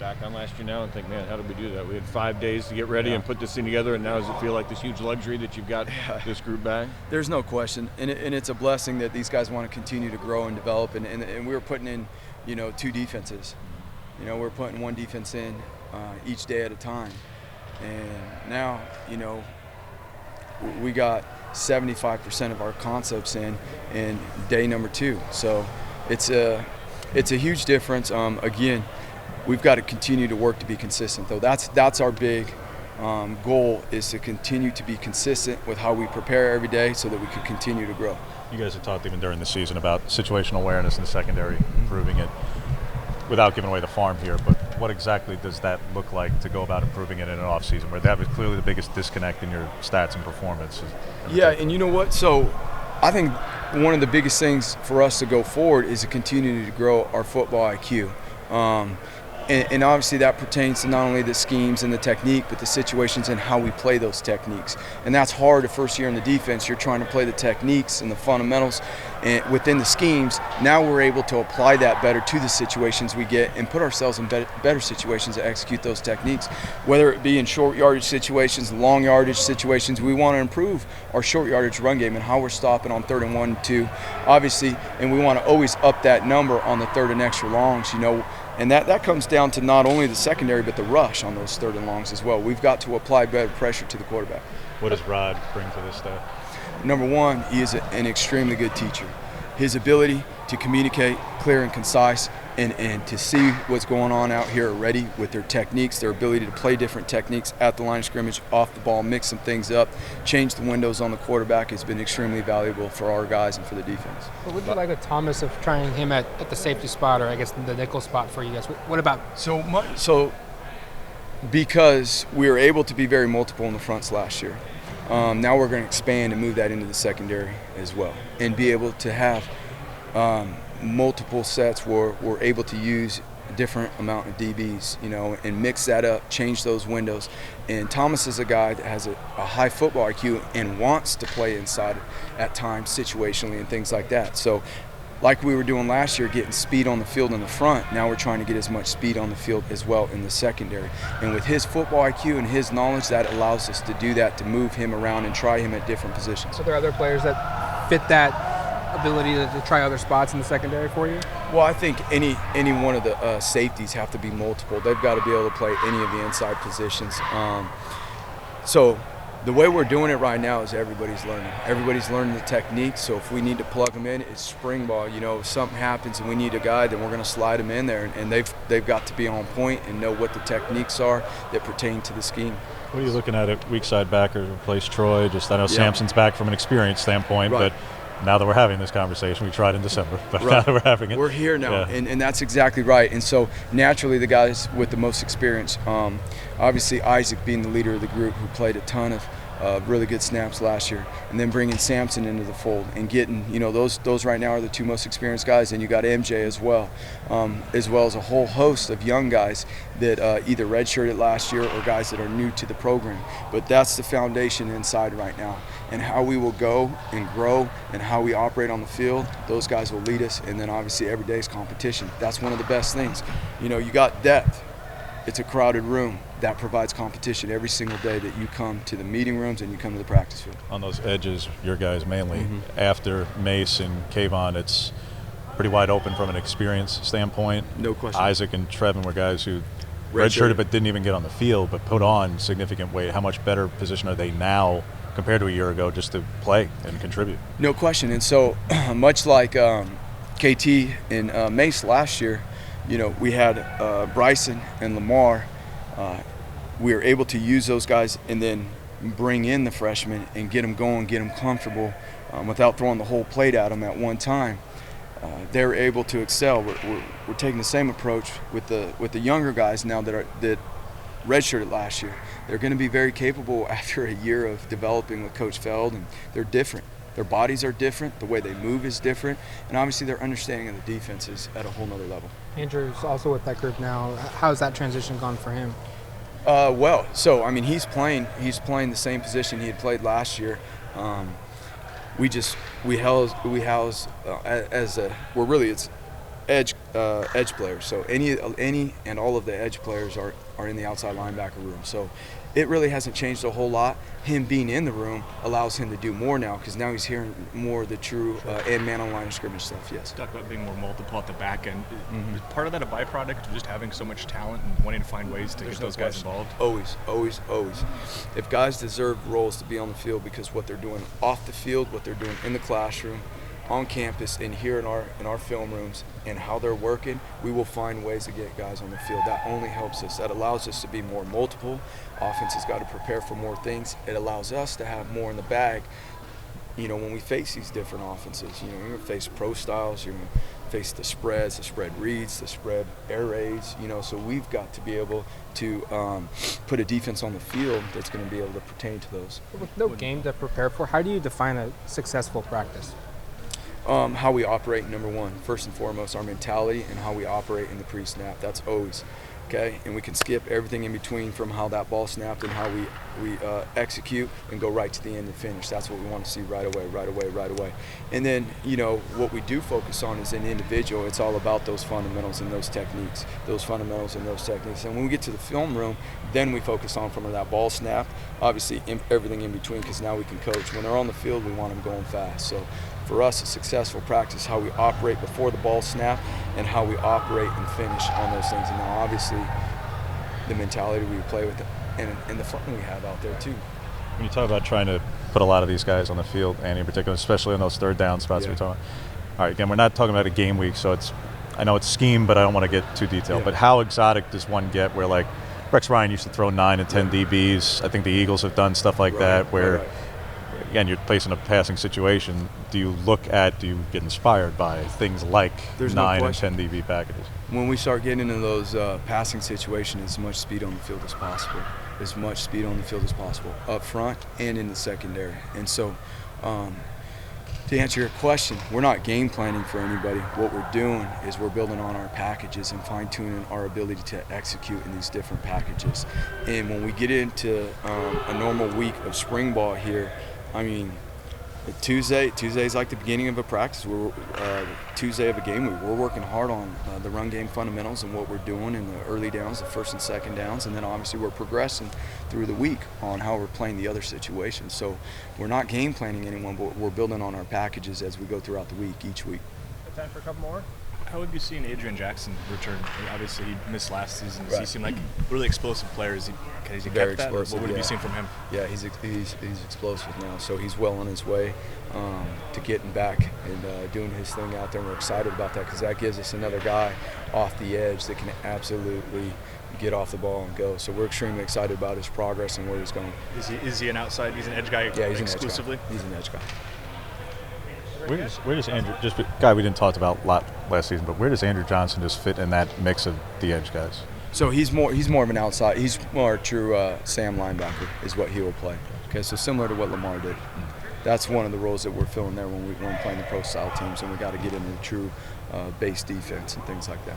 back on last year now and think, man, how did we do that? We had 5 days to get ready and put this thing together, and now does it feel like this huge luxury that you've got this group back? There's no question, and it's a blessing that these guys want to continue to grow and develop, and we were putting in, 2 defenses. We're putting 1 defense in each day at a time, and now, we got 75% of our concepts in day number 2. So it's a huge difference. Again, we've got to continue to work to be consistent, though. That's our big goal, is to continue to be consistent with how we prepare every day so that we can continue to grow. You guys have talked even during the season about situational awareness in the secondary, improving it without giving away the farm here, but what exactly does that look like to go about improving it in an off-season where that was clearly the biggest disconnect in your stats and performance? Yeah, and you know what? So I think one of the biggest things for us to go forward is to continue to grow our football IQ. And obviously that pertains to not only the schemes and the technique, but the situations and how we play those techniques. And that's hard the first year in the defense. You're trying to play the techniques and the fundamentals and within the schemes. Now we're able to apply that better to the situations we get and put ourselves in better situations to execute those techniques. Whether it be in short yardage situations, long yardage situations, we want to improve our short yardage run game and how we're stopping on 3rd and 1 and 2, obviously, and we want to always up that number on the 3rd and extra longs, And that comes down to not only the secondary, but the rush on those 3rd and longs as well. We've got to apply better pressure to the quarterback. What does Rod bring to this stuff? Number one, he is an extremely good teacher. His ability to communicate clear and concise and to see what's going on out here already with their techniques, their ability to play different techniques at the line of scrimmage, off the ball, mix some things up, change the windows on the quarterback has been extremely valuable for our guys and for the defense. What would you like with Thomas of trying him at the safety spot, or I guess the nickel spot for you guys? What about? So because we were able to be very multiple in the fronts last year, now we're going to expand and move that into the secondary as well and be able to have multiple sets where we're able to use a different amount of DBs, and mix that up, change those windows. And Thomas is a guy that has a high football IQ and wants to play inside at times situationally and things like that. So like we were doing last year, getting speed on the field in the front, now we're trying to get as much speed on the field as well in the secondary. And with his football IQ and his knowledge, that allows us to do that, to move him around and try him at different positions. So there are other players that fit that ability to try other spots in the secondary for you? Well, I think any one of the safeties have to be multiple. They've got to be able to play any of the inside positions. So the way we're doing it right now is everybody's learning. Everybody's learning the technique. So if we need to plug them in, it's spring ball. If something happens and we need a guy, then we're going to slide them in there. And they've got to be on point and know what the techniques are that pertain to the scheme. What are you looking at weak side backer to replace Troy? I know Sampson's back from an experience standpoint, right. But now that we're having this conversation, we tried in December, but right. Now that we're having it. We're here now, yeah. and that's exactly right. And so naturally the guys with the most experience, obviously Isaac being the leader of the group who played a ton of really good snaps last year, and then bringing Sampson into the fold and getting, those right now are the 2 most experienced guys, and you got MJ as well as a whole host of young guys that either redshirted last year or guys that are new to the program. But that's the foundation inside right now, and how we will go and grow and how we operate on the field, those guys will lead us. And then obviously every day is competition. That's one of the best things. You got depth. It's a crowded room. That provides competition every single day that you come to the meeting rooms and you come to the practice field. On those edges, your guys mainly, after Mace and Kayvon, it's pretty wide open from an experience standpoint. No question. Isaac and Trevin were guys who redshirted but didn't even get on the field, but put on significant weight. How much better position are they now compared to a year ago just to play and contribute? No question. And so much like KT and Mace last year, we had Bryson and Lamar. We were able to use those guys and then bring in the freshmen and get them going, get them comfortable without throwing the whole plate at them at one time. They're able to excel. We're taking the same approach with the younger guys now that redshirted last year. They're going to be very capable after a year of developing with Coach Feld, and they're different. Their bodies are different, the way they move is different, and obviously their understanding of the defense is at a whole nother level. Andrew's also with that group now. How's that transition gone for him? Well, so he's playing the same position he had played last year. We house as we're really, it's edge players. So any and all of the edge players are in the outside linebacker room. So it really hasn't changed a whole lot. Him being in the room allows him to do more now because now he's hearing more of the true and man on line of scrimmage stuff. Yes. Talk about being more multiple at the back end. Is part of that a byproduct of just having so much talent and wanting to find ways to get those guys involved? Always. If guys deserve roles to be on the field because what they're doing off the field, what they're doing in the classroom, on campus, and here in our film rooms, and how they're working, we will find ways to get guys on the field. That only helps us. That allows us to be more multiple. Offense has got to prepare for more things. It allows us to have more in the bag. You know, when we face these different offenses, you know, you're going to face pro styles, you're going to face the spreads, the spread reads, the spread air raids, you know, so we've got to be able to put a defense on the field that's going to be able to pertain to those. With no game to prepare for, how do you define a successful practice? How we operate, number one, first and foremost, our mentality and how we operate in the pre-snap. That's always, okay? And we can skip everything in between from how that ball snapped and how we execute and go right to the end and finish. That's what we want to see right away. And then, you know, what we do focus on is an individual. It's all about those fundamentals and those techniques, And when we get to the film room, then we focus on from that ball snap, obviously everything in between, because now we can coach. When they're on the field, we want them going fast. So for us, a successful practice, how we operate before the ball snap and how we operate and finish on those things. And now obviously the mentality we play with and the fun we have out there too. When you talk about trying to put a lot of these guys on the field, Andy in particular, especially on those third down spots we're talking about. All right, again, we're not talking about a game week, so I know it's scheme, but I don't want to get too detailed. Yeah. But how exotic does one get where, like, Rex Ryan used to throw 9 and 10 DBs. I think the Eagles have done stuff like that where, again, you're facing a passing situation. Do you get inspired by things like 9 and 10 DB packages? When we start getting into those passing situations, as much speed on the field as possible. Up front and in the secondary. And so, to answer your question, we're not game planning for anybody. What we're doing is we're building on our packages and fine-tuning our ability to execute in these different packages. And when we get into a normal week of spring ball here, I mean, Tuesday's like the beginning of a practice. Tuesday of a game week. We're working hard on the run game fundamentals and what we're doing in the early downs, the first and second downs, and then obviously we're progressing through the week on how we're playing the other situations. So we're not game planning anyone, but we're building on our packages as we go throughout the week, each week. Time for a couple more? How have you seen Adrian Jackson return? Obviously, he missed last season. He seemed like a really explosive player. Is he Very kept that? explosive, What have you seen from him? Yeah, he's explosive now, so he's well on his way to getting back and doing his thing out there. And we're excited about that because that gives us another guy off the edge that can absolutely get off the ball and go. So we're extremely excited about his progress and where he's going. Is he an outside? He's an edge guy. Yeah, he's exclusively. An edge guy. He's an edge guy. Where does Andrew, just a guy we didn't talk about a lot last season, but where does Andrew Johnson just fit in that mix of the edge guys? So he's more of an outside. He's more a true Sam linebacker is what he will play. Okay, so similar to what Lamar did. That's one of the roles that we're filling there when we're playing the pro style teams, and we got to get into the true base defense and things like that.